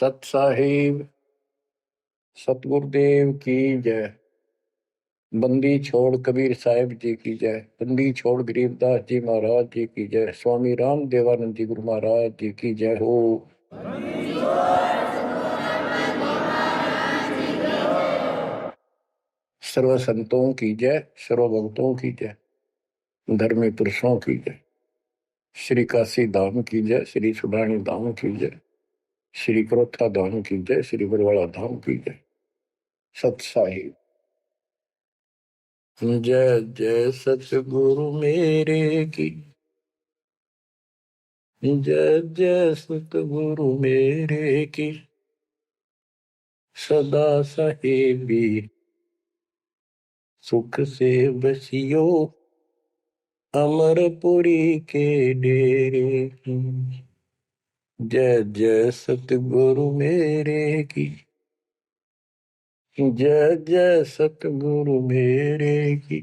सत साहिब सतगुरुदेव की जय। बंदी छोड़ कबीर साहिब जी की जय। बंदी छोड़ गरीबदास जी महाराज जी की जय। स्वामी राम देवानंद जी गुरु महाराज जी की जय हो। सर्व संतों की जय, सर्व भक्तों की जय, धर्मी पुरुषों की जय। श्री काशी धाम की जय, श्री सुडानी धाम की जय, श्री क्रोथा धाम की जय, श्री बरवाड़ा धाम की जय। सत साहिब जय जय सतगुरु मेरे की जय जय सतगुरु मेरे की। सदा साहेबी सुख से बसियो अमरपुरी के डेरे की। जय जय सतगुरु मेरे की जय जय सतगुरु मेरे की।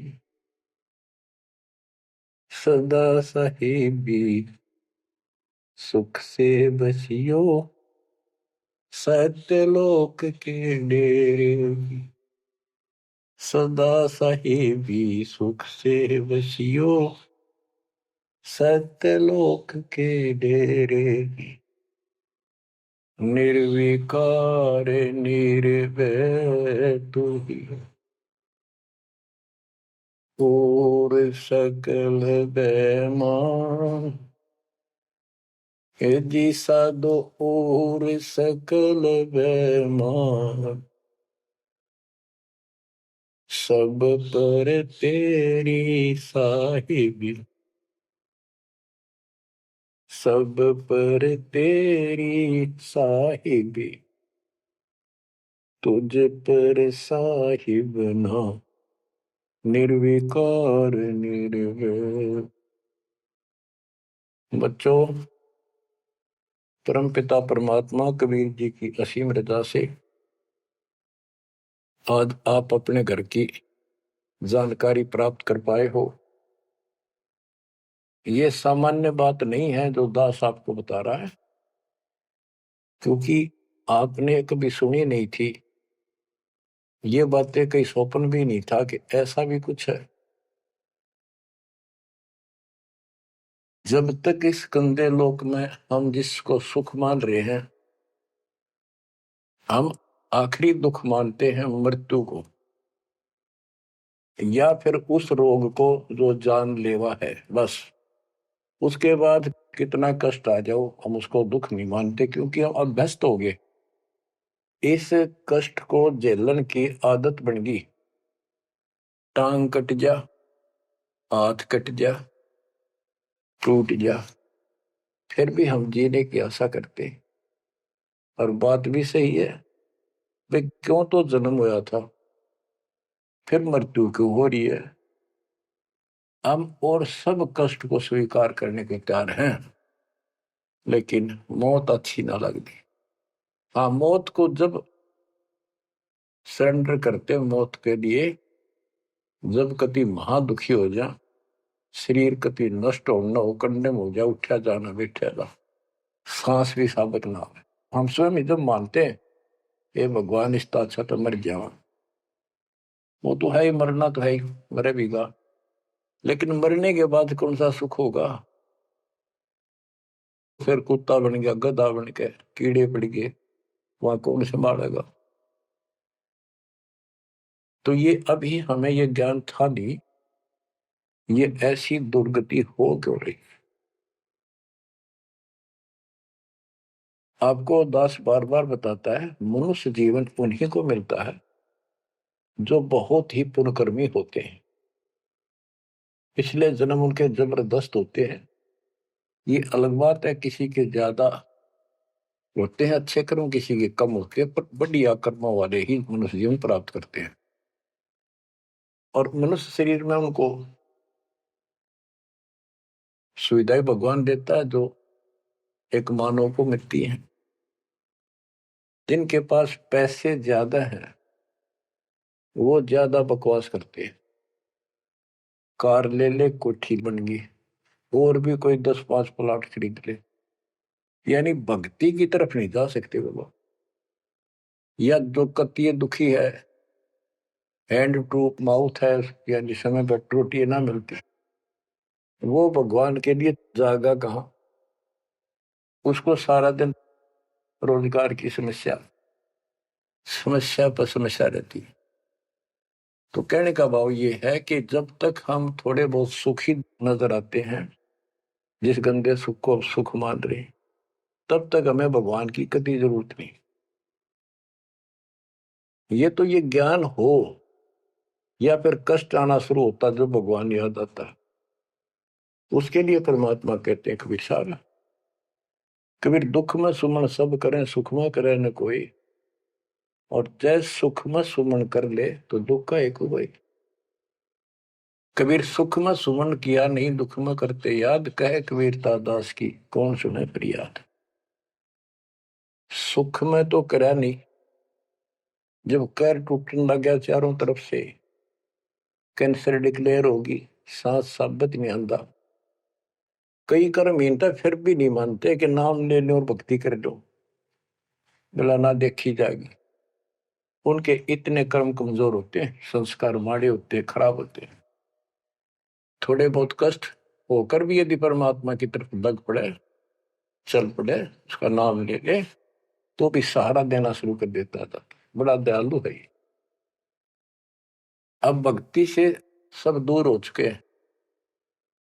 सदा साहेबी सुख से बसियो सत्यलोक के डेरे की। सदा साहेबी सुख से बसियो सत्यलोक के डेरे की। निर्विकार निर्भय तू ही और सकल बेमान। हे जी साधो और सकल बेमान। सब पर तेरी साहिबी सब पर तेरी साहिबी। तुझ पर साहिब ना निर्विकार निर्भय। बच्चों, परमपिता परमात्मा कबीर जी की असीम रजा से आज आप अपने घर की जानकारी प्राप्त कर पाए हो। ये सामान्य बात नहीं है जो दास आपको बता रहा है, क्योंकि आपने कभी सुनी नहीं थी ये बातें। कहीं स्वप्न भी नहीं था कि ऐसा भी कुछ है। जब तक इस गंदे लोक में हम जिसको सुख मान रहे हैं, हम आखिरी दुख मानते हैं मृत्यु को, या फिर उस रोग को जो जानलेवा है। बस उसके बाद कितना कष्ट आ जाओ हम उसको दुख नहीं मानते, क्योंकि हम अभ्यस्त हो गए। इस कष्ट को झेलन की आदत बन गई। टांग कट जा, हाथ कट जा, टूट जा, फिर भी हम जीने की आशा करते। और बात भी सही है, वे क्यों तो जन्म हुआ था, फिर मृत्यु क्यों हो रही है। हम और सब कष्ट को स्वीकार करने के तैयार हैं, लेकिन मौत अच्छी ना लगती। हाँ, मौत को जब सरेंडर करते मौत के लिए, जब कति महादुखी हो जा, शरीर कति नष्ट होना हो, कंडम हो जा, उठा जाना बैठा जा, सांस भी साबित ना हो, हम स्वयं ही जब मानते हैं ये भगवान इसका अच्छा तो मर जावा, वो तो है ही, मरना तो है ही, मरे भीगा। लेकिन मरने के बाद कौन सा सुख होगा। फिर कुत्ता बन गया, गधा बन के कीड़े पड़ गए, वहां कौन संभालेगा। तो ये अभी हमें ये ज्ञान था नहीं, ये ऐसी दुर्गति हो क्यों रही। आपको दास बार बार बताता है, मनुष्य जीवन उन्हीं को मिलता है जो बहुत ही पुण्यकर्मी होते हैं। पिछले जन्म उनके जबरदस्त होते हैं। ये अलग बात है, किसी के ज्यादा होते हैं अच्छे कर्म, किसी के कम होते हैं, पर बढ़िया कर्मों वाले ही मनुष्य जीवन प्राप्त करते हैं। और मनुष्य शरीर में उनको सुविधाएं भगवान देता है जो एक मानव को मिलती हैं। जिनके पास पैसे ज्यादा हैं वो ज्यादा बकवास करते हैं। कार ले ले, कोठी बन गई, और भी कोई 10-5 प्लाट खरीद ले, यानी भक्ति की तरफ नहीं जा सकते वो लोग। या जो कतिय दुखी है, हैंड टू माउथ है, यानी समय पर रोटी ना मिलती, वो भगवान के लिए जागा कहाँ? उसको सारा दिन रोजगार की समस्या समस्या पर समस्या रहती है। तो कहने का भाव ये है कि जब तक हम थोड़े बहुत सुखी नजर आते हैं, जिस गंदे सुख को सुख मान रहे, तब तक हमें भगवान की कभी जरूरत नहीं। ये ज्ञान हो या फिर कष्ट आना शुरू होता जब भगवान याद आता, उसके लिए परमात्मा कहते हैं कबीर साहब, कबीर दुख में सुमन सब करें, सुख में करे न कोई, और जैस सुख में सुमन कर ले तो दुख का एक हुआ। कबीर सुख में सुमन किया नहीं, दुख में करते याद, कहे कबीरता दास की कौन सुने फरियाद। सुख में तो करा नहीं, जब कैर टूटने लग गया चारों तरफ से, कैंसर डिक्लेयर होगी, सांस साबित नहीं आंदा, कई कर्म हीनता फिर भी नहीं मानते कि नाम ले लो और भक्ति कर लो, बोला ना देखी जाएगी। उनके इतने कर्म कमजोर होते हैं, संस्कार माड़े होते हैं, खराब होते हैं। थोड़े बहुत कष्ट होकर भी यदि परमात्मा की तरफ लग पड़े, चल पड़े, उसका नाम ले ले, तो भी सहारा देना शुरू कर देता था। बड़ा दयालु है ये। अब भक्ति से सब दूर हो चुके हैं,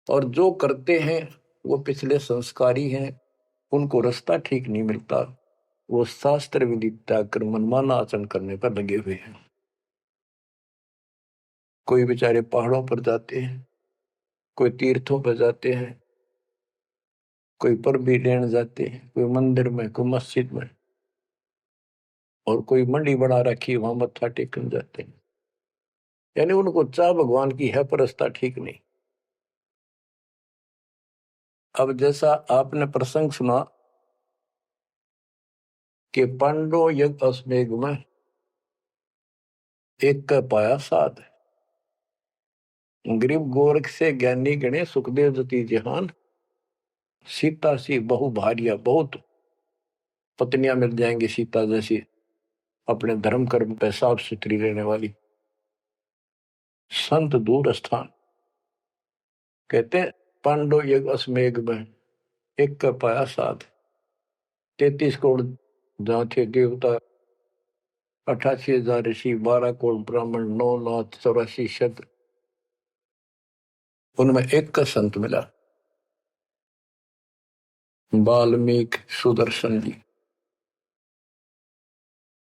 और जो करते हैं वो पिछले संस्कारी हैं, उनको रास्ता ठीक नहीं मिलता, वो शास्त्र विधि त्याग कर मनमाना आचरण करने पर लगे हुए हैं। कोई बेचारे पहाड़ों पर जाते हैं, कोई तीर्थों पर जाते हैं, कोई पर भी लेने जाते हैं, कोई मंदिर में, कोई मस्जिद में, और कोई मंडी बना रखी वहां मत्था टेकने जाते हैं। यानी उनको चाह भगवान की है पर रास्ता ठीक नहीं। अब जैसा आपने प्रसंग सुना कि पांडव यज्ञ अश्वमेध में एक का पाया साध, गरीब गोरख से ज्ञानी गणे, सुखदेव जति जहान, सीता सी बहु भारिया, बहुत पत्नियां मिल जाएंगी सीता जैसी, अपने धर्म कर्म पे साफ सुथरी रहने वाली। संत दूर स्थान, कहते हैं पांडव यज्ञ अश्वमेध में एक का पाया साध, 33 करोड़ जहां थे देवता, 88,000 ऋषि, 12 करोड़ ब्राह्मण, 9,84 शब्द, उनमें एक का संत मिला, वाल्मीकि सुदर्शन जी।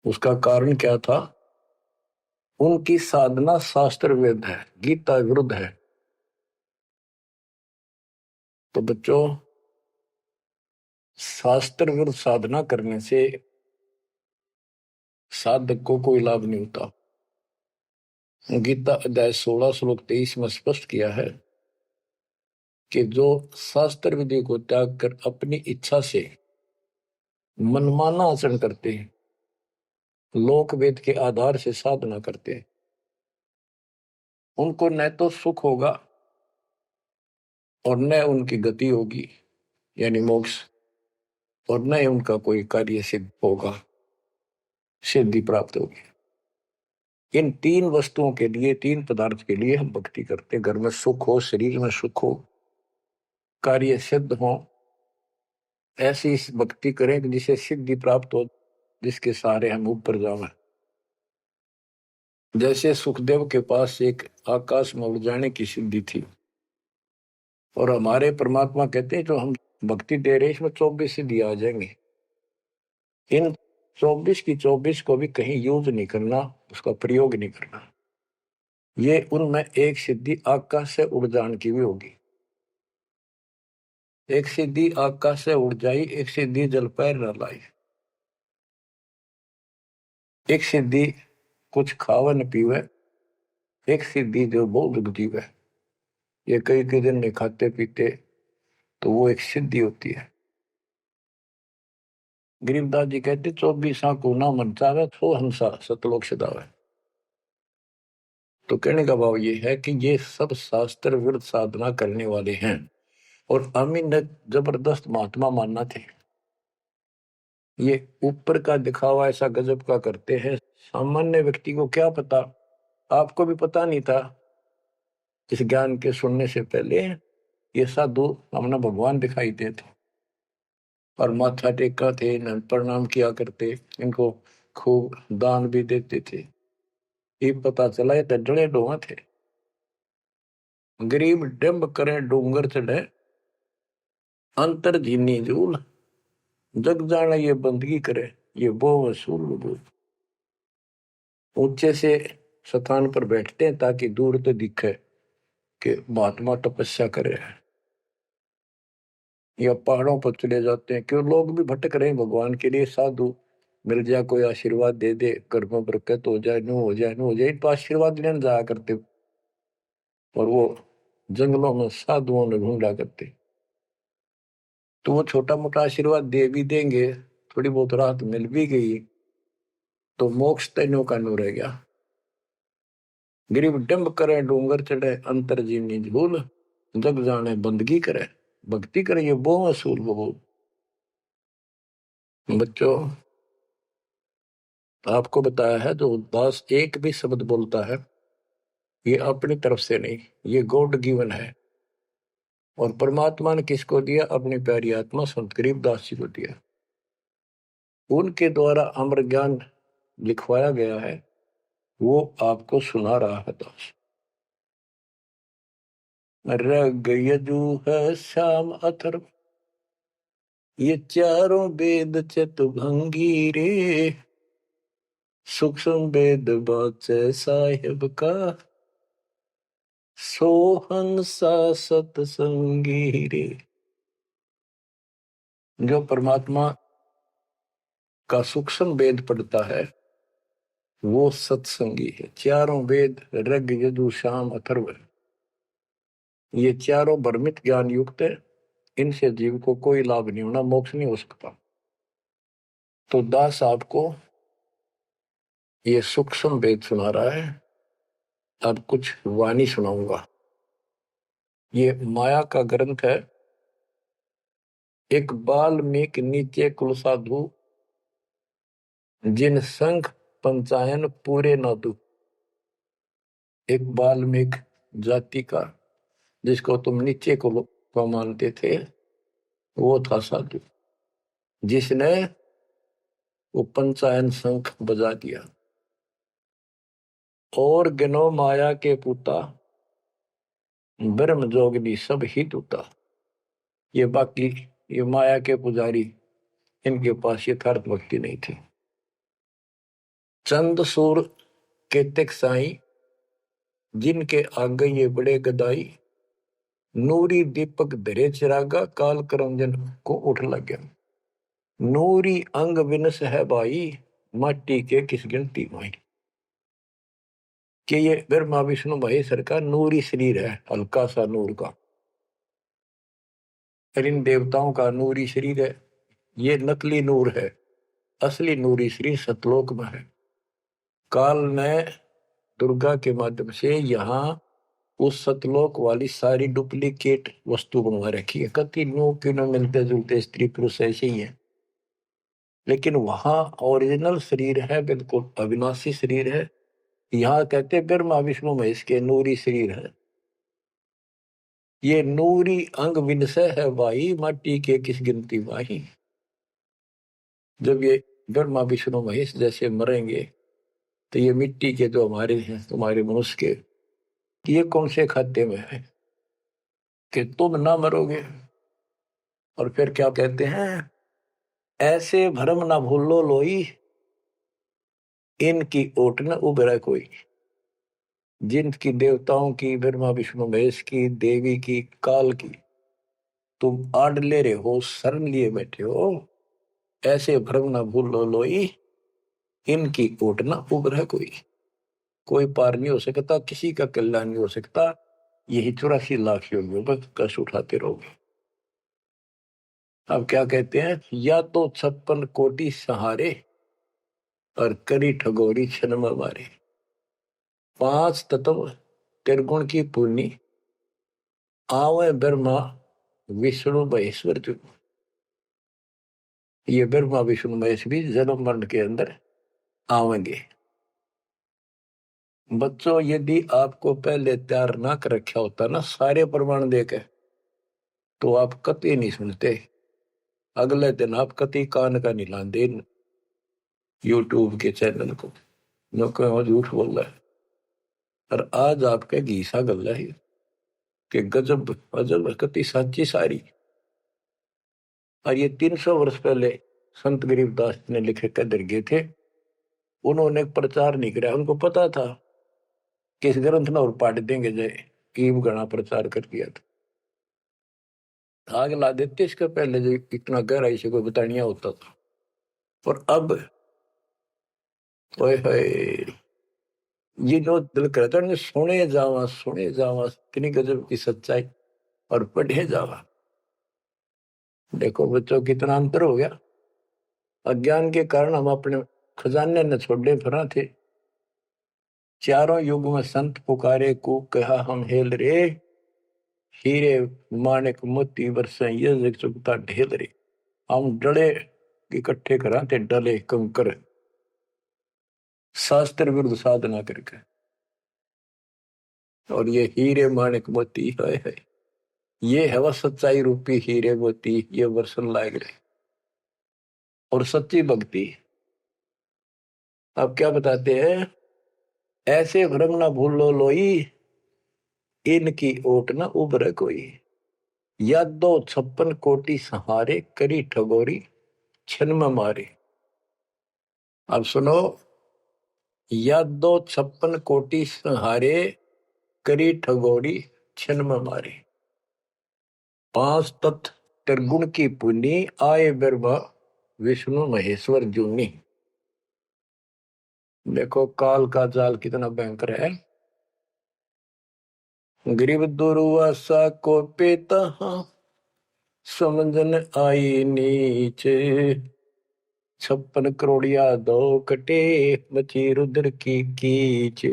उसका कारण क्या था? उनकी साधना शास्त्र विरुद्ध है, गीता विरुद्ध है। तो बच्चों, शास्त्र विरुद्ध साधना करने से साधक को कोई लाभ नहीं होता। गीता अध्याय 16 श्लोक 23 में स्पष्ट किया है कि जो शास्त्र विधि को त्याग कर अपनी इच्छा से मनमाना आचरण करते हैं, लोक वेद के आधार से साधना करते हैं, उनको न तो सुख होगा और न उनकी गति होगी, यानी मोक्ष, और न उनका कोई कार्य सिद्ध होगा, सिद्धि प्राप्त होगी। इन तीन वस्तुओं के लिए, तीन पदार्थ के लिए हम भक्ति करते हैं। घर में सुख हो, शरीर में सुख हो, कार्य सिद्ध हो, ऐसी भक्ति करें कि जिसे सिद्धि प्राप्त हो, जिसके सहारे हम ऊपर जावे। जैसे सुखदेव के पास एक आकाश में उड़ जाने की सिद्धि थी, और हमारे परमात्मा कहते हैं जो हम भक्ति दे रहे इसमें 24 सिद्धि आ जाएंगे। इन 24 की 24 को भी कहीं यूज नहीं करना, उसका प्रयोग नहीं करना। ये उनमें एक सिद्धि आकाश से उड़ जाने की भी होगी। एक सिद्धि आकाश से उड़ जाई, एक सिद्धि जल पैर न लाई, एक सिद्धि कुछ खावे न पीवे, एक सिद्धि जो बहुत जीवे। ये कई कई दिन नहीं खाते पीते तो वो एक सिद्धि होती है। गरीबदास जी कहते 24 को ना मन चावे, सो हंसा सतलोक सदावे। तो कहने का भाव ये है कि ये सब शास्त्र विरुद्ध साधना करने वाले हैं, और अमीन ने जबरदस्त महात्मा मानना थे। ये ऊपर का दिखावा ऐसा गजब का करते हैं, सामान्य व्यक्ति को क्या पता। आपको भी पता नहीं था इस ज्ञान के सुनने से पहले। ये साधु हमने भगवान दिखाई देते और माथा टेका थे, इन्हें प्रणाम किया करते, इनको खूब दान भी देते थे। ये पता चला ये डले डोहा थे। गरीब डिम्ब करे डूंगर चढ़े, अंतर जीनी जूल, जग जाने ये बंदगी करे, ये बो वसूल बूल। ऊंचे से स्थान पर बैठते हैं ताकि दूर तो दिखे कि महात्मा तपस्या करे हैं, या पहाड़ों पर चले जाते हैं क्यों लोग भी भटक रहे हैं भगवान के लिए। साधु मिल जाए, कोई आशीर्वाद दे दे, घर में बरकत हो जाए, नो हो जाए, नो हो जाए, तो आशीर्वाद लेने जाया करते। और वो जंगलों में साधुओं ने ढूंढा करते, तो वो छोटा मोटा आशीर्वाद दे भी देंगे, थोड़ी बहुत राहत मिल भी गई तो मोक्ष तैनो का नो रह गया। गरीब डंब करे डूंगर चढ़े, अंतर जीवनी झूल, जग जाने बंदगी करे, भक्ति करे, ये वो असूल वो। बच्चों, आपको बताया है जो उदास एक भी शब्द बोलता है ये अपनी तरफ से नहीं, ये गॉड गिवन है। और परमात्मा ने किसको दिया? अपनी प्यारी आत्मा संत गरीबदास जी को दिया। उनके द्वारा अमर ज्ञान लिखवाया गया है, वो आपको सुना रहा है दास। रग यजु है श्याम अथर्व, ये चारों वेद चतुभंगी रे, सूक्ष्म वेद बाचे साहिब का, सोहन सा सतसंगी रे। जो परमात्मा का सूक्ष्म वेद पढ़ता है वो सत्संगी है। चारों वेद ऋग यजु साम अथर्व, ये चारों भ्रमित ज्ञान युक्त है, इनसे जीव को कोई लाभ नहीं होना, मोक्ष नहीं हो सकता। तो दास आपको ये सूक्ष्म वेद सुना रहा है। अब कुछ वाणी सुनाऊंगा। ये माया का ग्रंथ है। एक बाल्मीकि नीचे कुल साधु, जिन संघ पंचायन पूरे नादु। एक बाल्मीक जाति का, जिसको तुम नीचे को मानते थे, वो था साधु, जिसने वो पंचायन शंख बजा दिया। और गिनो माया के पुता, ब्रह्म जोगनी सब ही टूटा। ये बाकी ये माया के पुजारी, इनके पास यथार्थ भक्ति नहीं थी। चंद सूर केतक साई, जिनके आगे ये बड़े गदाई, नूरी दीपक धरे चिरागा, काल करंजन को उठ लग गया। नूरी अंग विनस है भाई, माटी के किस गिनती माई। कि ये ब्रह्मा विष्णु महेश्वर का नूरी शरीर है, हल्का सा नूर का। इन देवताओं का नूरी शरीर है, ये नकली नूर है, असली नूरी शरीर सतलोक में है। काल ने दुर्गा के माध्यम से यहाँ उस सतलोक वाली सारी डुप्लीकेट वस्तु बनवा रखी है। कति नो क्यों मिलते जुलते स्त्री पुरुष ऐसे ही है, लेकिन वहां ओरिजिनल शरीर है, बिल्कुल अविनाशी शरीर है। यहाँ कहते ब्रह्मा विष्णु महेश के नूरी शरीर है। ये नूरी अंग विनसय है भाई, माटी के किस गिनती वाही। जब ये ब्रह्मा विष्णु महेश जैसे मरेंगे तो ये मिट्टी के जो हमारे हैं, तुम्हारे मनुष्य के, ये कौन से खाते में है कि तुम ना मरोगे। और फिर क्या कहते हैं? ऐसे भरम ना भूलो लोई, इनकी ओट न उभरा कोई। जिनकी देवताओं की, ब्रह्मा विष्णु महेश की, देवी की, काल की तुम आड़ ले रहे हो, शरण लिए बैठे हो, ऐसे भ्रम ना भूलो लोई, इनकी ओट न उभरा कोई। कोई पार नहीं हो सकता, किसी का कल्याण नहीं हो सकता। यही 84 लाख योगियों पर कष्ट उठाते रहोगे। अब क्या कहते हैं? या तो 56 कोटि सहारे, और करी ठगोरी क्षण में मारे। 5 तत्व त्रिगुण की पूर्णी, आवे ब्रह्मा विष्णु महेश्वर जो। ये ब्रह्मा विष्णु महेश भी जन्म मरण के अंदर आवेंगे। बच्चों, यदि आपको पहले तैयार ना कर रखा होता ना सारे प्रमाण देके, तो आप कतई नहीं सुनते। अगले दिन आप कतई कान का नहीं लाते यूट्यूब के चैनल को, जो कहो झूठ बोल रहा है। और आज आपके घीसा गल है कि गजब अजब कतई साची सारी। और ये 300 वर्ष पहले संत गरीबदास ने लिखे कदर गए थे। उन्होंने प्रचार नहीं किया, उनको पता था कि इस ग्रंथ ना और पाट देंगे जाए, कीम गणा प्रचार कर दिया था। आग ला देते इसके पहले जो इतना गहराई से कोई बतानिया होता था। और अब ओए होए, ये जो दिल करता है सुने जावा कितनी गजब की सच्चाई, और पढ़े जावा। देखो बच्चों, कितना अंतर हो गया। अज्ञान के कारण हम अपने खजाने न छोड़े फिरा थे। चारों युग में संत पुकारे को कहा हम हेल रे, हीरे माणिक मोती बरसे ये जग चुगता ढेल रे। हम डले इकट्ठे करा थे, डले कंकर शास्त्र विरुद्ध साधना करके। और ये हीरे माणिक मोती है, ये है वह सच्चाई रूपी हीरे मोती, ये वर्षन लायक रहे। और सच्ची भक्ति अब क्या बताते हैं, ऐसे भ्रम ना भूलो लोई, इनकी ओट न उभरे कोई। या 256 कोटि सहारे, करी ठगोरी छन में मारे। अब सुनो, या 256 कोटि सहारे, करी ठगोरी छन में मारे। 5 तत्व त्रिगुण की पुनी, आए ब्रह्मा विष्णु महेश्वर जूनी। देखो काल का जाल कितना भयंकर है। गरीब दुर्वासा को पेता, समझन आई नीचे। 56 करोड़िया 2 कटे, मची रुद्र की कीचे।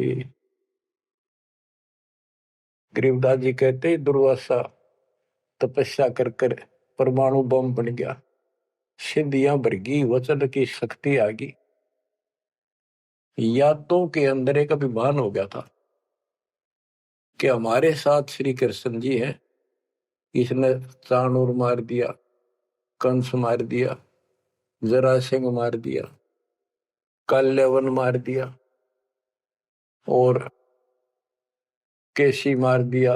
गरीबदास जी कहते दुर्वासा तपस्या कर कर परमाणु बम बन गया, सिद्धियां भरगी, वचन की शक्ति आ गई। यादों के अंदर एक अभिमान हो गया था कि हमारे साथ श्री कृष्ण जी हैं। इसने चाणूर मार दिया, कंस मार दिया, जरासिंह मार दिया, कल्यवन मार दिया, और केसी मार दिया।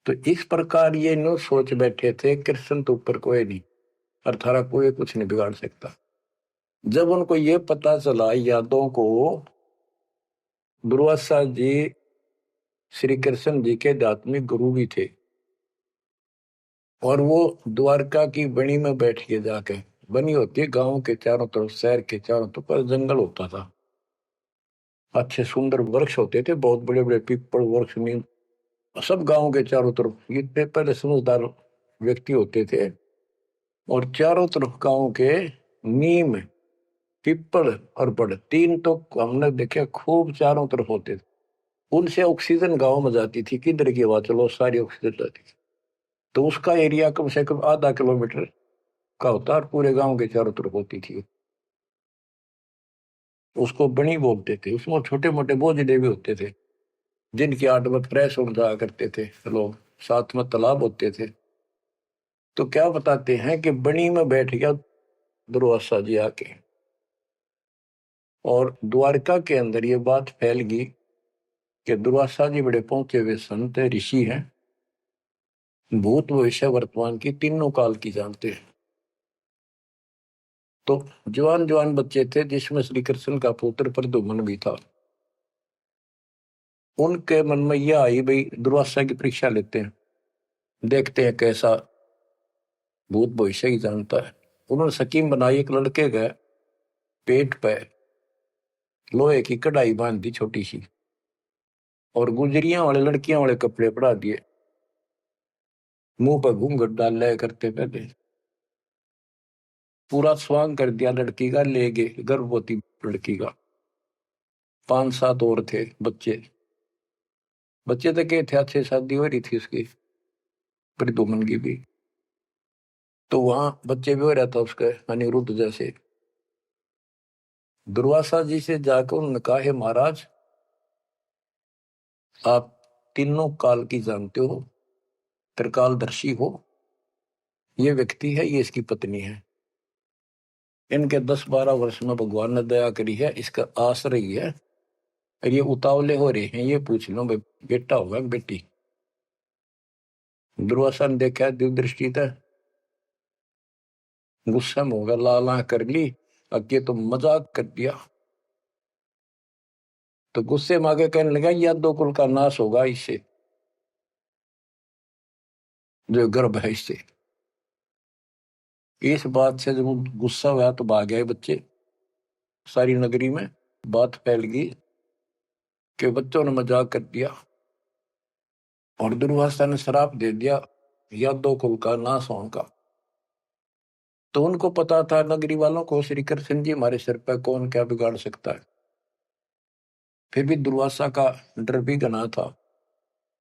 तो इस प्रकार ये नो सोच बैठे थे कृष्ण तो ऊपर कोई नहीं, और थारा कोई कुछ नहीं बिगाड़ सकता। जब उनको ये पता चला यादों को, दुर्वासा जी श्री कृष्ण जी के आध्यात्मिक गुरु भी थे, और वो द्वारका की बनी में बैठ के जाके, बनी होती है गांव के चारों तरफ, शहर के चारों तरफ पर जंगल होता था, अच्छे सुंदर वृक्ष होते थे, बहुत बड़े बड़े पीपल वृक्ष, नीम, सब गांव के चारों तरफ। ये पहले समझदार व्यक्ति होते थे, और चारों तरफ गांव के नीम, पीपल और बड़, तीन तो हमने देखे खूब चारों तरफ होते थे। उनसे ऑक्सीजन गांव में जाती थी, किधर की हवा चलो सारी ऑक्सीजन जाती थी। तो उसका एरिया कम से कम आधा किलोमीटर का होता, और पूरे गांव के चारों तरफ होती थी। उसको बनी बोलते थे। उसमें छोटे मोटे बोझले भी होते थे, जिनकी आठ में फ्रेश हो जाया करते थे लोग, साथ में तालाब होते थे। तो क्या बताते हैं कि बनी में बैठ गया दुर्वासा जी आके, और द्वारका के अंदर ये बात फैल गई कि दुर्वासा जी बड़े पहुंचे हुए संत है, ऋषि हैं, भूत भविष्य वर्तमान की तीनों काल की जानते हैं। तो जवान जवान बच्चे थे, जिसमें श्री कृष्ण का पुत्र प्रद्युम्न भी था। उनके मन में यह आई, भाई दुर्वासा की परीक्षा लेते हैं, देखते हैं कैसा भूत भविष्य की जानता है। उन्होंने स्कीम बनाई, एक लड़के का पेट पे लोहे की कढ़ाई बांध दी छोटी सी, और गुजरियां वाले लड़कियां वाले कपड़े पड़ा दिए, मुंह पर घूंघट डाल लिया करते पहले, पूरा स्वांग कर दिया लड़की का, ले गए गर्भवती लड़की का। 5-7 और थे बच्चे, बच्चे तो क्या थे, अच्छे शादी हो रही थी उसकी, प्रद्युम्न की भी। तो वहां बच्चे भी हो रहता उसके अनिरुद्ध जैसे। दुर्वासा जी से जाकर उन्होंने कहा, हे महाराज, आप तीनों काल की जानते हो, त्रिकालदर्शी हो। ये व्यक्ति है, ये इसकी पत्नी है। इनके 10-12 वर्ष में भगवान ने दया करी है, इसका आश्रय ही है। और ये उतावले हो रहे हैं, ये पूछ लो भाई, बेटा होगा कि बेटी। दुर्वासा ने देखा दिव्य था, गुस्सा में होगा, लाल आंख कर ली, अब ये तो मजाक कर दिया। तो गुस्से में आगे कहने लगा, यह दो कुल का नाश होगा इससे, जो गर्भ है इससे। इस बात से जब गुस्सा हुआ तो भाग गए बच्चे। सारी नगरी में बात फैल गई कि बच्चों ने मजाक कर दिया और दुर्वासा ने श्राप दे दिया, या दो कुल का नाश होने का। तो उनको पता था, नगरी वालों को, श्री कृष्ण जी हमारे सिर पर कौन क्या बिगाड़ सकता है। फिर भी दुर्वासा का डर भी घना था,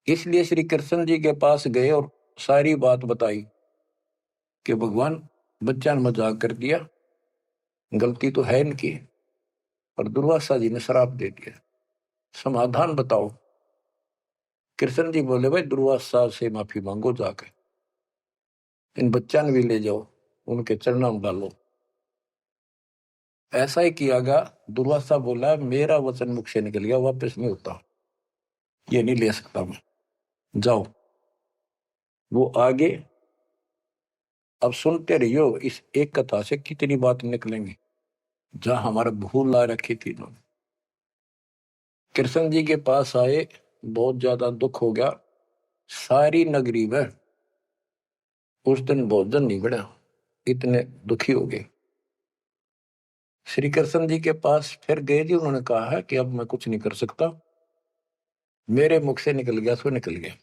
इसलिए श्री कृष्ण जी के पास गए और सारी बात बताई कि भगवान, बच्चा ने मजाक कर दिया, गलती तो है इनकी। और दुर्वासा जी ने श्राप दे दिया, समाधान बताओ। कृष्ण जी बोले, भाई दुर्वासा से माफी मांगो जाकर, इन बच्चा ने भी ले जाओ, उनके चरणों में डालो। ऐसा ही किया गया। दुर्वासा बोला, मेरा वचन मुख से निकल गया, वापस नहीं होता, ये नहीं ले सकता मैं, जाओ। वो आगे, अब सुनते रहियो, इस एक कथा से कितनी बात निकलेंगी, जहां हमारा भूल आ रखी थी इन्होंने। कृष्ण जी के पास आए, बहुत ज्यादा दुख हो गया सारी नगरी में। उस दिन भोजन नहीं बना, इतने दुखी हो गए। श्री कृष्ण जी के पास फिर गए जी, उन्होंने कहा है कि अब मैं कुछ नहीं कर सकता, मेरे मुख से निकल गया सो निकल गया।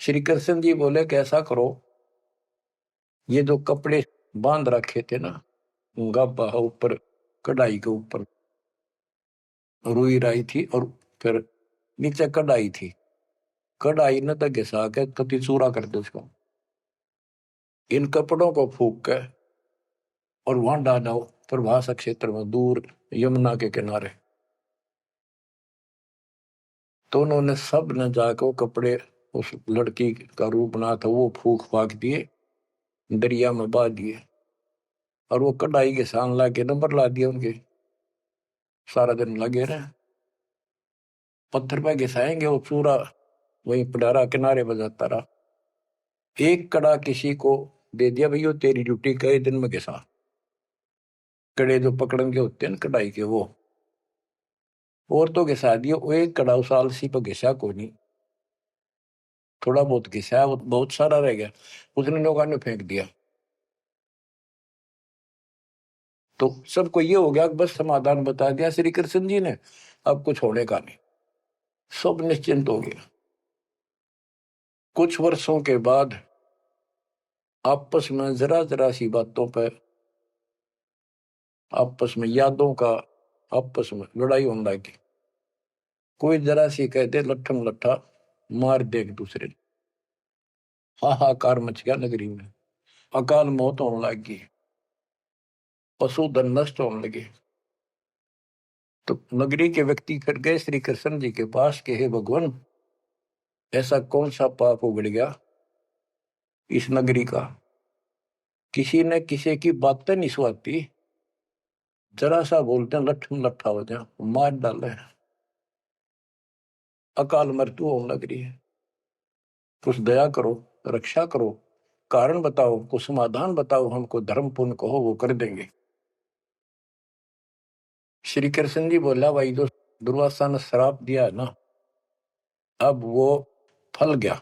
श्री कृष्ण जी बोले, कैसा करो, ये जो कपड़े बांध रखे थे ना, गाबा ऊपर, कढ़ाई के ऊपर रुई राई थी, और फिर नीचे कढ़ाई थी, कढ़ाई न तो घिसा के कति चूरा कर दो उसको, इन कपड़ों को फूक के और वहां डालो प्रभास क्षेत्र में, दूर यमुना के किनारे। तो उन्होंने सब ने जाकर वो कपड़े, उस लड़की का रूप बना था, वो फूक फाक दिए, दरिया में बहा दिए। और वो कढ़ाई के सान ला के नंबर ला दिया उनके। सारा दिन लगे रहे, पत्थर पे घिसाएंगे, वो चूरा वहीं पडारा किनारे बजाता रहा। एक कड़ा किसी को दे दिया, भैया तेरी ड्यूटी कई दिन में घिसा। कड़े जो पकड़न के होते हैं ना कढ़ाई के, वो और तो घिसा दिया। वो एक कड़ा उस आलसी पर घिसा को नहीं, थोड़ा बहुत घिसा, वो बहुत सारा रह गया, उसने लोगों ने फेंक दिया। तो सबको ये हो गया कि बस समाधान बता दिया श्री कृष्ण जी ने, अब कुछ होने का नहीं, सब निश्चिंत हो गया। कुछ वर्षों के बाद आपस में जरा जरा सी बातों पर, आपस में यादों का, आपस में लड़ाई होने लगी। कोई जरा सी कहते लट्ठम लट्ठा मार दे एक दूसरे ने, हाहाकार मच गया नगरी में, अकाल मौत होने लगी, पशुधन नष्ट होने लगे। तो नगरी के व्यक्ति फिर गए श्री कृष्ण जी के पास कि हे भगवान, ऐसा कौन सा पाप उगड़ गया इस नगरी का, किसी ने किसी की बातें नहीं सुहाती, जरा सा बोलते हैं लट्ठम लट्ठा हो जाए, मार डाले, अकाल मृत्यु होने लग रही है। कुछ दया करो, रक्षा करो, कारण बताओ, कुछ समाधान बताओ, हमको धर्म पुण्य कहो, वो कर देंगे। श्री कृष्ण जी बोला, भाई जो दुर्वासा ने श्राप दिया है ना, अब वो फल गया,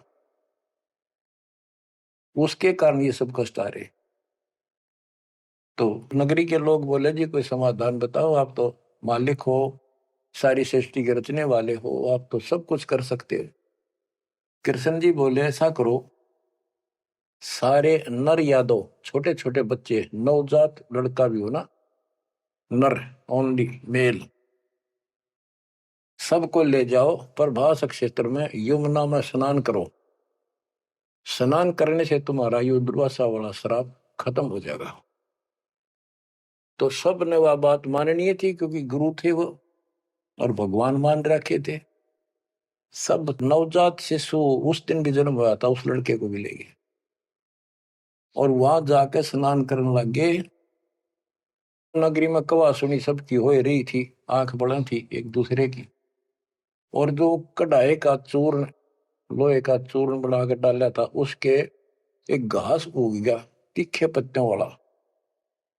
उसके कारण ये सब कष्ट आ रहे। तो नगरी के लोग बोले, जी कोई समाधान बताओ, आप तो मालिक हो, सारी सृष्टि के रचने वाले हो, आप तो सब कुछ कर सकते हो। कृष्ण जी बोले, ऐसा करो, सारे नर यादव, छोटे छोटे बच्चे, नवजात लड़का भी हो ना, नर, ओनली मेल, सबको ले जाओ प्रभास क्षेत्र में, यमुना में स्नान करो। स्नान करने से तुम्हारा ये दुर्वासा वाला श्राप खत्म हो जाएगा। तो सब ने वह बात माननी थी, क्योंकि गुरु थे वो और भगवान मान रखे थे। सब नवजात शिशु उस दिन भी जन्म हुआ था उस लड़के को भी ले गए और वहां जाके स्नान करने लग गए। नगरी में कवा सुनी सबकी हो रही थी, आंख बड़ा थी एक दूसरे की। और जो कढ़ाई का चूर्ण, लोहे का चूर्ण बना कर डाला था, उसके एक घास उग गया तीखे पत्तों वाला,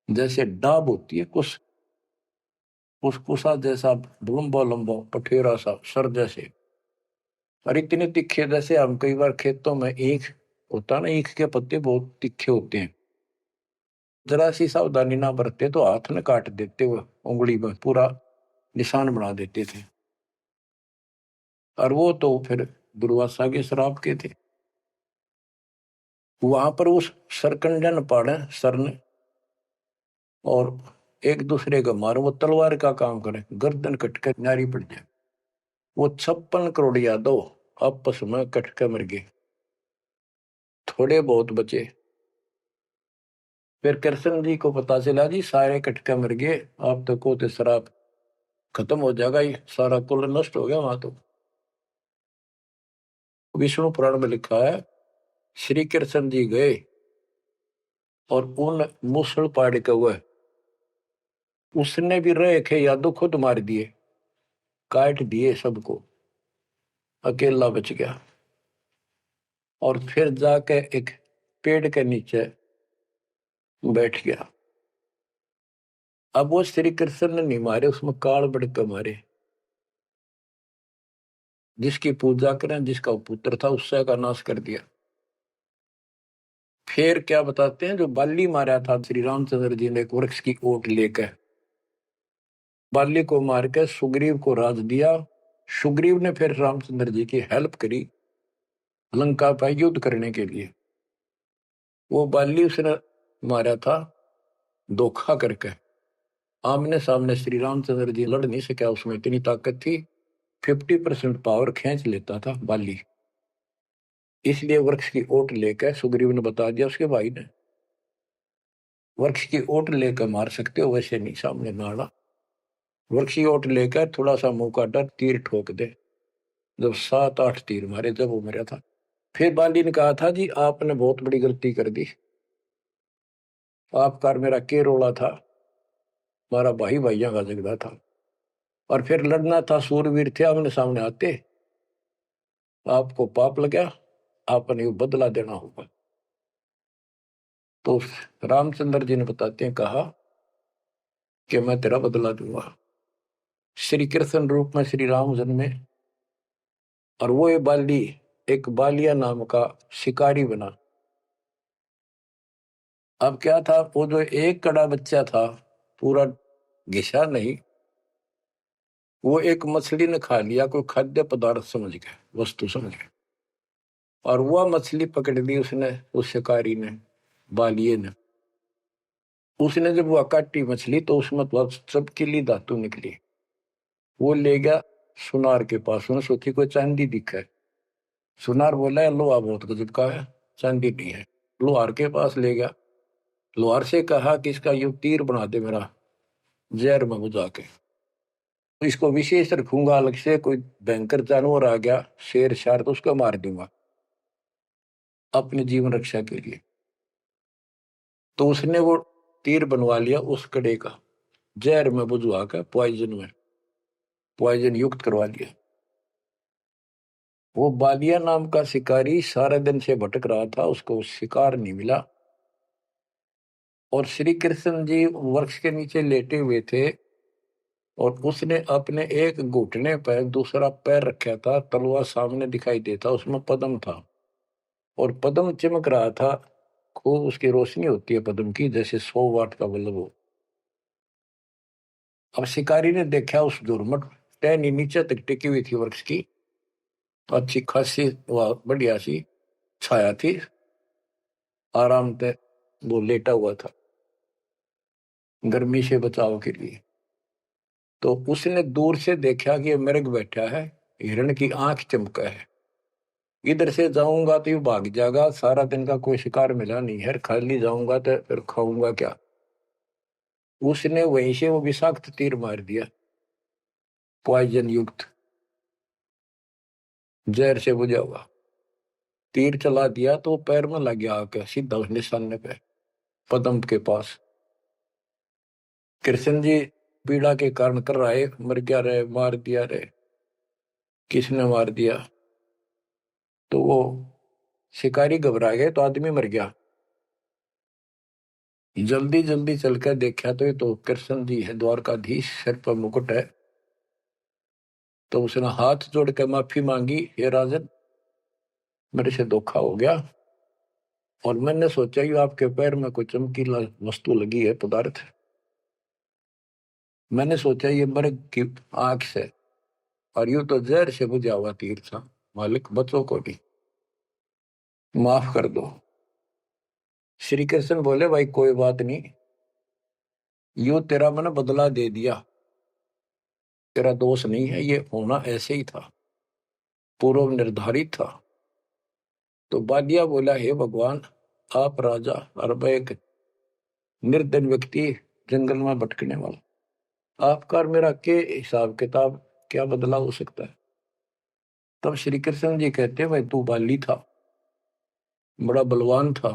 जैसे डाब होती है कुछ कुसकुसा जैसा, लंबा लंबा पठेरा सा सर जैसे, और इतने तीखे जैसे हम कई बार खेतों में ईख होता ना, ईख के पत्ते बहुत तीखे होते हैं, जरा सी सावधानी ना बरते तो हाथ में काट देते, वो उंगली में पूरा निशान बना देते थे। और वो तो फिर दुर्वासा के श्राप के थे। वहां पर उस सरकंडन पाड़े सर ने और एक दूसरे का मारो, वो तलवार का काम करे, गर्दन कटकर नारी पड़ जाए। वो 56 करोड़ यादव आपस में कटके मर गए, थोड़े बहुत बचे। फिर कृष्ण जी को पता चला जी सारे कटके मर गए, आप तो को श्राप खत्म हो जाएगा, ये सारा कुल नष्ट हो गया। वहां तो विष्णु पुराण में लिखा है, श्री कृष्ण जी गए और उन मूसल पाड़ के हुए, उसने भी रहे थे यादव खुद मार दिए, काट दिए सबको, अकेला बच गया। और फिर जाके एक पेड़ के नीचे बैठ गया। अब वो श्री कृष्ण ने नहीं मारे, उसमें काल बढ़ मारे। जिसकी पूजा करें, जिसका पुत्र था, उससे का नाश कर दिया। फिर क्या बताते हैं, जो बाली मारा था श्री रामचंद्र जी ने एक वृक्ष की ओट लेकर, बाली को मार के सुग्रीव को राज दिया। सुग्रीव ने फिर रामचंद्र जी की हेल्प करी लंका पर युद्ध करने के लिए। वो बाली उसने मारा था धोखा करके, आमने सामने श्री रामचंद्र जी लड़ नहीं सका, उसमें इतनी ताकत थी, 50% पावर खींच लेता था बाली। इसलिए वृक्ष की ओट लेकर सुग्रीव ने बता दिया उसके भाई ने, वृक्ष की ओट लेकर मार सकते हो, वैसे नहीं सामने नाड़ा। वृक्ष की ओट लेकर थोड़ा सा मुंह का डर तीर ठोक दे। जब 7-8 तीर मारे जब वो मरा था। फिर बाली ने कहा था जी आपने बहुत बड़ी गलती कर दी, आपका मेरा के रोला था, हमारा भाई भाइयों का झगड़ा था, और फिर लड़ना था, सूरवीर थे आमने सामने आते, आपको पाप लगा, आपने बदला देना होगा। तो रामचंद्र जी ने बताते हैं कहा कि मैं तेरा बदला दूंगा। श्री कृष्ण रूप में श्री राम जन्मे और वो ये बाली एक बालिया नाम का शिकारी बना। अब क्या था, वो जो एक कड़ा बच्चा था, पूरा घिसा नहीं, वो एक मछली ने खा लिया, कोई खाद्य पदार्थ समझ के, वस्तु समझ के, और वह मछली पकड़ ली उसने, उस शिकारी ने, बालिए ने। उसने जब वह काटी मछली तो उसमें तो चमकीली धातु निकली। वो ले गया सुनार के पास, उन्हें सोची कोई चांदी दिखा है। सुनार बोला लोहा बहुत गजब का है, चांदी नहीं है। लोहार के पास ले गया, लोहार से कहा कि इसका यूं तीर बना दे मेरा, जहर में बुझा के, तो इसको विशेष रखूंगा अलग से, कोई भयंकर जानवर आ गया, शेर शार, तो उसको मार दूंगा अपनी जीवन रक्षा के लिए। तो उसने वो तीर बनवा लिया उस कड़े का, जहर में बुझवा कर पॉइजन युक्त करवा लिया। वो बालिया नाम का शिकारी सारे दिन से भटक रहा था, उसको शिकार नहीं मिला। और श्री कृष्ण जी वृक्ष के नीचे लेटे हुए थे और उसने अपने एक घुटने पर दूसरा पैर रखा था, तलवार सामने दिखाई देता, उसमें पद्म था और पद्म चमक रहा था, खूब उसकी रोशनी होती है पद्म की, जैसे 100 वाट का बल्ब हो। अब शिकारी ने देखा उस दुर्मट टहनी नीचे तक टिकी हुई थी वृक्ष की, तो अच्छी खासी बढ़िया सी छाया थी, आराम से वो लेटा हुआ था गर्मी से बचाव के लिए। तो उसने दूर से देखा कि ये मृग बैठा है, हिरण की आंख चमका है, इधर से जाऊंगा तो ये भाग जाएगा, सारा दिन का कोई शिकार मिला नहीं है, खाली जाऊंगा तो फिर खाऊंगा क्या। उसने वहीं से वो विषाक्त तीर मार दिया, पॉइजन युक्त, जहर से बुझा हुआ तीर चला दिया। तो पैर में लग गया आके सीधा उस निशाने पे, पदम के पास। कृष्ण जी पीड़ा के कारण कर रहे, मर गया रे, मार दिया रे, किसने मार दिया। तो वो शिकारी घबरा गए, तो आदमी मर गया। जल्दी जल्दी चलकर देखा तो ये तो कृष्ण जी है, द्वारकाधीश, सिर पर मुकुट है। तो उसने हाथ जोड़ कर माफी मांगी, हे राजन, मेरे से धोखा हो गया, और मैंने सोचा कि आपके पैर में कोई चमकीला वस्तु लगी है, पदार्थ। मैंने सोचा ये मर्ग की आंख से, और यूं तो जहर से बुझा हुआ तीर था। मालिक, बच्चों को भी माफ कर दो। श्री कृष्ण बोले, भाई कोई बात नहीं, यूं तेरा मैंने बदला दे दिया, तेरा दोष नहीं है, ये होना ऐसे ही था, पूर्व निर्धारित था। तो बादिया बोला, हे भगवान, आप राजा और मैं एक निर्धन व्यक्ति, जंगल में भटकने वाला, आपका और मेरा के हिसाब किताब, क्या बदला हो सकता है। तब श्री कृष्ण जी कहते, भाई तू बाली था, बड़ा बलवान था,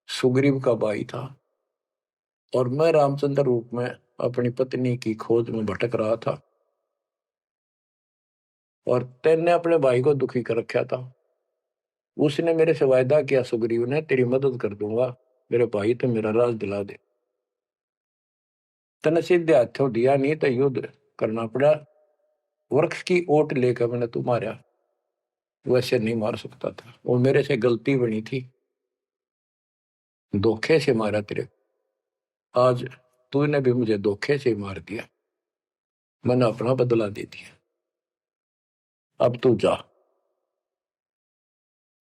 सुग्रीव का भाई था, और मैं रामचंद्र रूप में अपनी पत्नी की खोज में भटक रहा था, और तेने अपने भाई को दुखी कर रखा था। उसने मेरे से वायदा किया, सुग्रीव ने, तेरी मदद कर दूंगा, मेरे भाई तो मेरा राज दिला दे। तने सीधे हाथों दिया नहीं तो युद्ध करना पड़ा, वृक्ष की ओट लेकर मैंने तू मारा, वैसे नहीं मार सकता था, वो मेरे से गलती बनी थी, धोखे से मारा तेरे। आज तूने भी मुझे धोखे से मार दिया, मैंने अपना बदला दे दिया, अब तू जा,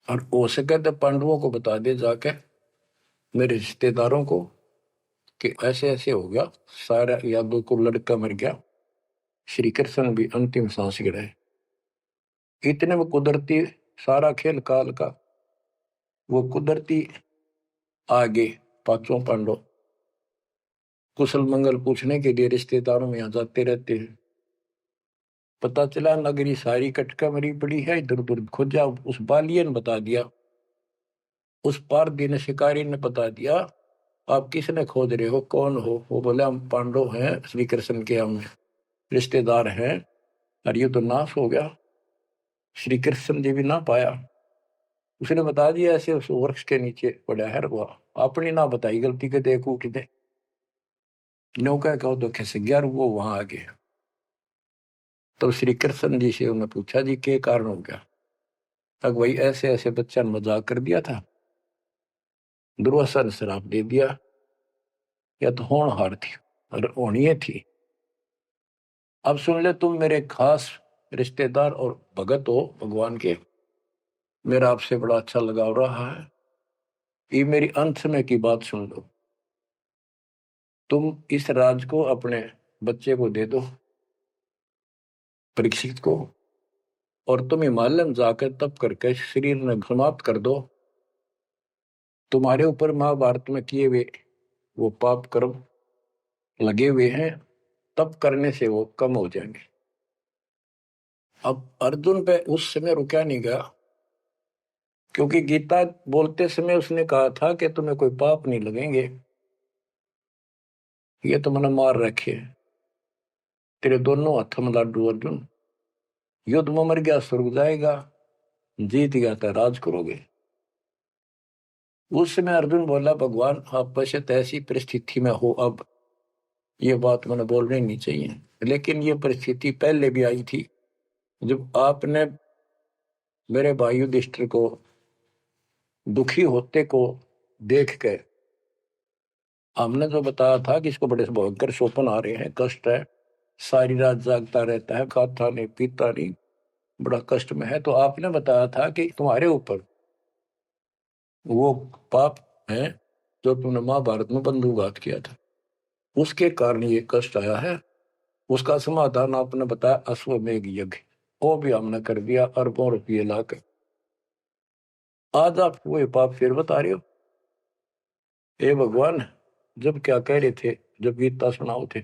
और हो सके तो पांडवों को बता दे जाके, मेरे रिश्तेदारों को, कि ऐसे ऐसे हो गया, सारा यादव को लड़का मर गया, श्री कृष्ण भी अंतिम सांस गिराए। इतने में कुदरती, सारा खेल काल का, वो कुदरती आगे पांचों पांडव कुशल मंगल पूछने के लिए रिश्तेदारों में यहाँ जाते रहते हैं। पता चला नगरी सारी कटका मरी पड़ी है, इधर उधर खोजा, उस बालिए ने बता दिया, उस पार दिन शिकारी ने बता दिया, आप किसने खोज रहे हो, कौन हो। वो बोले, हम पांडव हैं, श्री कृष्ण के हम रिश्तेदार हैं, और ये तो नाश हो गया, श्री कृष्ण जी भी ना पाया। उसने बता दिया, ऐसे उस वृक्ष के नीचे पड़ा है, वो अपनी ना बताई गलती के, देखो कितने नौका कहो तो कैसे ग्यार, वो वहां आ गए। तो श्री कृष्ण जी से उन्होंने पूछा, जी क्या कारण हो गया। तक वही ऐसे ऐसे बच्चा ने मजाक कर दिया था, दुर्वासा ने श्राप दे दिया, या तो होनहार थी और होनी थी। अब सुन ले, तुम मेरे खास रिश्तेदार और भगत हो भगवान के, मेरा आपसे बड़ा अच्छा लगाव रहा है, ये मेरी अंत समय की बात सुन लो। तुम इस राज को अपने बच्चे को दे दो, परीक्षित को, और तुम हिमालय में जाकर तप करके शरीर में समाप्त कर दो। तुम्हारे ऊपर महाभारत में किए हुए वो पाप कर्म लगे हुए हैं, तप करने से वो कम हो जाएंगे। अब अर्जुन पे उस समय रुका नहीं गया, क्योंकि गीता बोलते समय उसने कहा था कि तुम्हें कोई पाप नहीं लगेंगे, ये तो मैंने मार रखे, तेरे दोनों हाथों में लाडू अर्जुन, युद्ध में मर गया स्वर्ग जाएगा, जीत गया तो राज करोगे। उस समय अर्जुन बोला, भगवान आप बशत ऐसी परिस्थिति में हो, अब ये बात मैंने बोलनी नहीं चाहिए, लेकिन ये परिस्थिति पहले भी आई थी, जब आपने मेरे भाई युधिष्ठिर को दुखी होते को देख के, हमने जो बताया था कि इसको बड़े भयंकर स्वप्न आ रहे हैं, कष्ट है, सारी रात जागता रहता है, खाता नहीं पीता नहीं, बड़ा कष्ट में है। तो आपने बताया था कि तुम्हारे ऊपर वो पाप है जो तुमने महाभारत में बंधुघात किया था, उसके कारण ये कष्ट आया है। उसका समाधान आपने बताया, अश्वमेघ यज्ञ, वो भी हमने कर दिया, अरबों रुपये लाकर। आज आप वही पाप फिर बता रहे हो। हे भगवान, जब क्या कह रहे थे, जब गीता सुनाओ थे,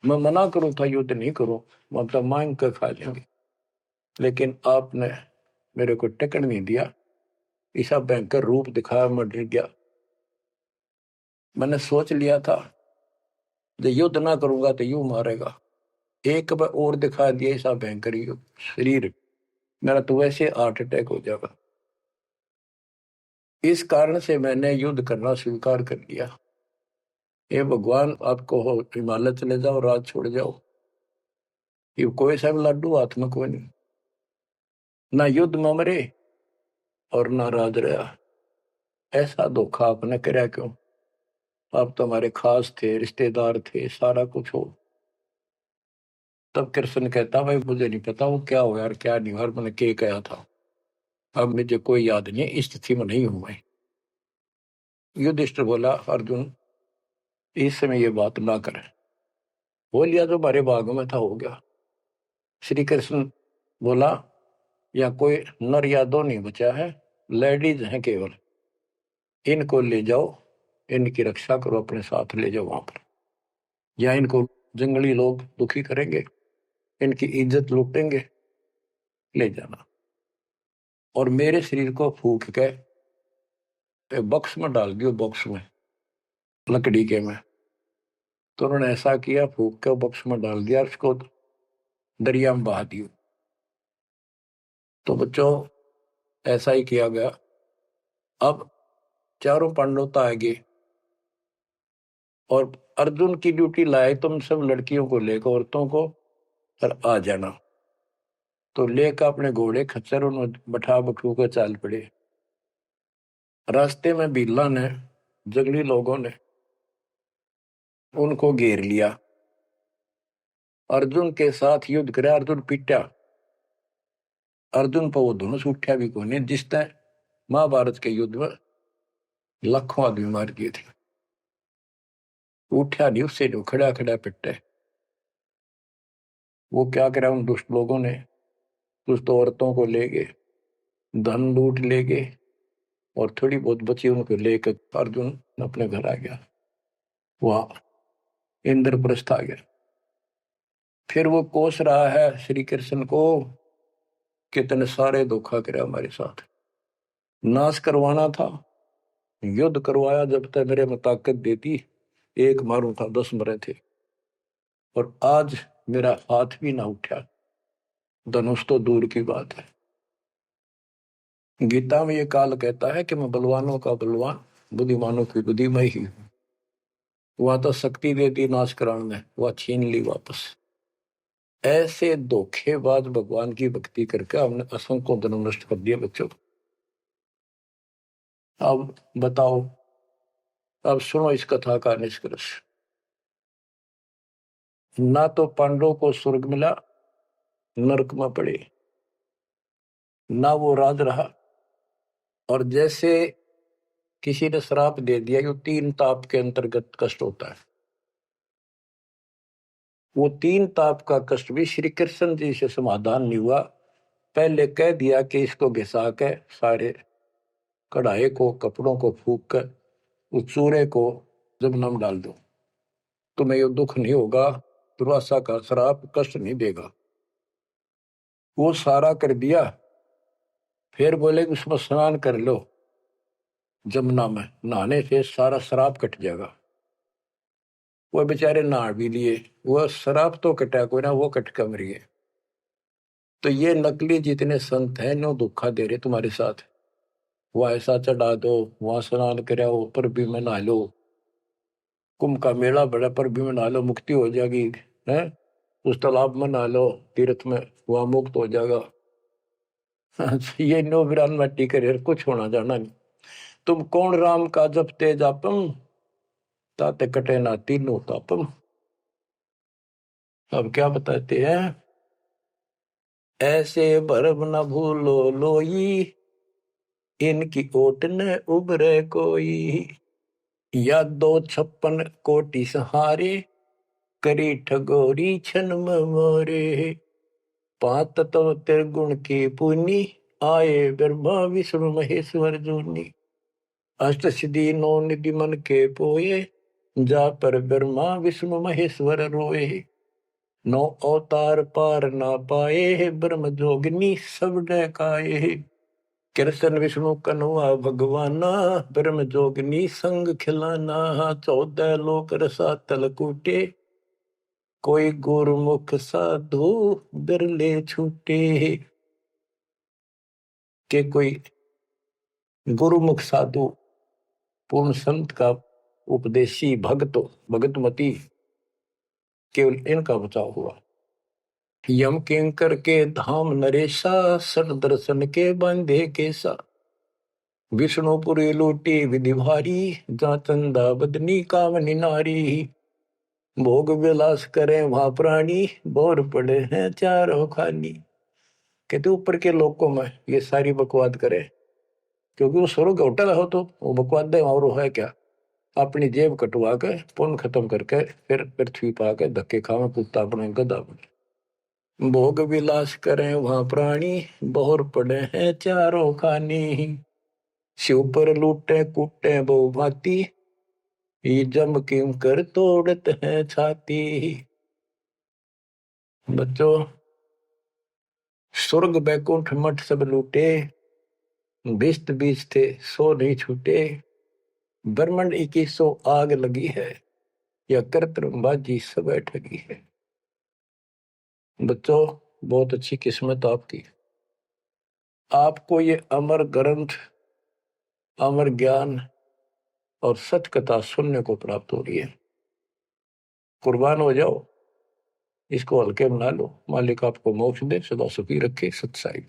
मैं मना करूं था युद्ध नहीं करूं, मतलब मांग कर खा लेंगे, लेकिन आपने मेरे को टिकट नहीं दिया, ऐसा भयंकर रूप दिखाया, मैं डर गया। मैंने सोच लिया था जो युद्ध ना करूंगा तो यूं मारेगा, एक बार और दिखा दिया ऐसा भयंकर शरीर, मेरा तो वैसे हार्ट अटैक हो जाएगा। इस कारण से मैंने युद्ध करना स्वीकार कर लिया। हे भगवान, आपको हो हिमालय चले जाओ, राज छोड़ जाओ, ये कोई सा भी लाडू हाथ में कोई नहीं, ना युद्ध में मरे और ना राज रहा। ऐसा धोखा आपने કર્યા क्यों? आप तो हमारे खास थे, रिश्तेदार थे, सारा कुछ हो। तब कृष्ण कहता, भाई मुझे नहीं पता वो क्या हुआ और क्या नहीं हुआ, मैंने क्या कहा था, अब मुझे कोई याद नहीं है, इस स्थिति में नहीं हूं मैं। युधिष्ठिर बोला, अर्जुन इस समय ये बात ना करें, हो लिया जो हमारे भाग में था हो गया। श्री कृष्ण बोला, या कोई नर या दो नहीं बचा है, लेडीज हैं केवल, इनको ले जाओ, इनकी रक्षा करो, अपने साथ ले जाओ वहां पर, या इनको जंगली लोग दुखी करेंगे, इनकी इज्जत लूटेंगे, ले जाना। और मेरे शरीर को फूक के बॉक्स में डाल दियो, बॉक्स में लकड़ी के में। तो उन्होंने ऐसा किया, फूक के बॉक्स में डाल दिया, उसको दरिया में बहा दियो। तो बच्चों ऐसा ही किया गया। अब चारों पांडव तो आगे, और अर्जुन की ड्यूटी लाए, तुम सब लड़कियों को लेकर, औरतों को, और आ जाना। तो लेकर अपने घोड़े खच्चर उन्होंने बैठा बठू कर चाल पड़े। रास्ते में बिल्ला ने, जंगली लोगों ने उनको घेर लिया, अर्जुन के साथ युद्ध करे, अर्जुन पिटा, अर्जुन पर वो दोनों से उठा भी कोने, जिसने महाभारत के युद्ध में लाखों आदमी मार दिए थे, उठा नहीं, उससे जो खड़ा खड़ा पिटे। वो क्या करा उन दुष्ट लोगों ने, दुष्ट औरतों को ले गए, धन लूट ले गए, और थोड़ी बहुत बची उनको लेकर अर्जुन अपने घर आ गया, वहां इंद्रप्रस्थ आ गया। फिर वो कोस रहा है श्री कृष्ण को, कितने सारे धोखा करे हमारे साथ, नाश करवाना था, युद्ध करवाया, जब तक मेरे में ताकत देती, एक मारू था 10 मरे थे, और आज मेरा हाथ भी ना उठा, धनुष तो दूर की बात है। गीता में ये काल कहता है कि मैं बलवानों का बलवान, बुद्धिमानों की बुद्धिमय ही हूं। वह तो शक्ति दे दी नाश कराने में, वह छीन ली वापस। ऐसे धोखेबाज भगवान की भक्ति करके हमने असंख्य जन्म नष्ट कर दिया बच्चों। अब बताओ, अब सुनो इस कथा का निष्कर्ष। ना तो पांडवों को स्वर्ग मिला, नरक में पड़े, ना वो राज रहा, और जैसे किसी ने श्राप दे दिया, ये 3 ताप के अंतर्गत कष्ट होता है, वो 3 ताप का कष्ट भी श्री कृष्ण जी से समाधान नहीं हुआ। पहले कह दिया कि इसको घिसा के सारे कढ़ाई को, कपड़ों को फूक कर उस चूरे को जमुना में डाल दो, तुम्हें ये दुख नहीं होगा, दुर्वासा का श्राप कष्ट नहीं देगा। वो सारा कर दिया, फिर बोले कि उसमें स्नान कर लो, जमुना में नहाने से सारा श्राप कट जाएगा। वो बेचारे नहा भी लिए, वो श्राप तो कटा कोई ना, वो कट कर मर गए। तो ये नकली जितने संत हैं, नो धोखा दे रहे तुम्हारे साथ, वह ऐसा चढ़ा दो, वहां स्नान कराओ, पर भी में नहा लो, कुंभ का मेला बड़ा, पर भी में नहा लो, मुक्ति हो जाएगी, है उस तालाब में नहा लो, तीर्थ में, वहां मुक्त हो जाएगा। ये नो विरान मट्टी करे, कुछ होना जाना नहीं। तुम कौन राम का जपते जापम, ताते कटे ना तीनों तापम। अब क्या बताते हैं, ऐसे भरम न भूलो लोई, इनकी ओट न उबरे कोई, या 256 कोटि सहारे, करी ठगोरी छन मोरे, 5 तत्व त्रिगुण की पुनी, आए ब्रह्मा विष्णु महेश्वर जोनी। अष्ट सिद्धि नौ निधि मन के पोए, जा पर ब्रह्मा विष्णु महेश्वर रोए। नौ अवतार पार ना पाए, ब्रह्म जोगिनी सब डकाए। कृष्ण विष्णु कन्वा भगवाना, ब्रह्म जोगिनी संग खिलाना। 14 लोक रसातल कूटे, कोई गुरुमुख साधु बिरले छूटे। के कोई गुरुमुख साधु पूर्ण संत का उपदेशी भगतमती केवल इनका बचाव हुआ। यम किंकर के धाम नरेशा, सट दर्शन के बंधे केसा। विष्णुपुरी लूटी विधि भारी, जा चंदा बदनी कामनी नारी। भोग विलास करें वहां प्राणी, बोर पड़े हैं चारों खानी। कहते ऊपर के लोकों में ये सारी बकवाद करे, क्योंकि वो स्वर्ग होटल हो तो वो बकवाद और है क्या। अपनी जेब कटवा के पुण्य खत्म करके फिर पृथ्वी पा के धक्के खावे कुत्ता अपने गधा बने। भोग विलास करें वहां प्राणी, बोर पड़े हैं चारों खानी। शिव पर लूटे कूटे बहु भांति, ये जम किम कर तोड़त है छाती। बच्चों, स्वर्ग बैकुंठ मठ सब लूटे, बिस्त बीज थे सो नहीं छूटे। ब्रह्मंड 2100 आग लगी है, या कर्तबाजी सब ठगी है। बच्चों, बहुत अच्छी किस्मत आपकी। आपको ये अमर ग्रंथ, अमर ज्ञान और सच कथा सुनने को प्राप्त हो रही है। कुर्बान हो जाओ, इसको हल्के बना लो। मालिक आपको मोक्ष दे, सदा सुखी रखे। सत्साई।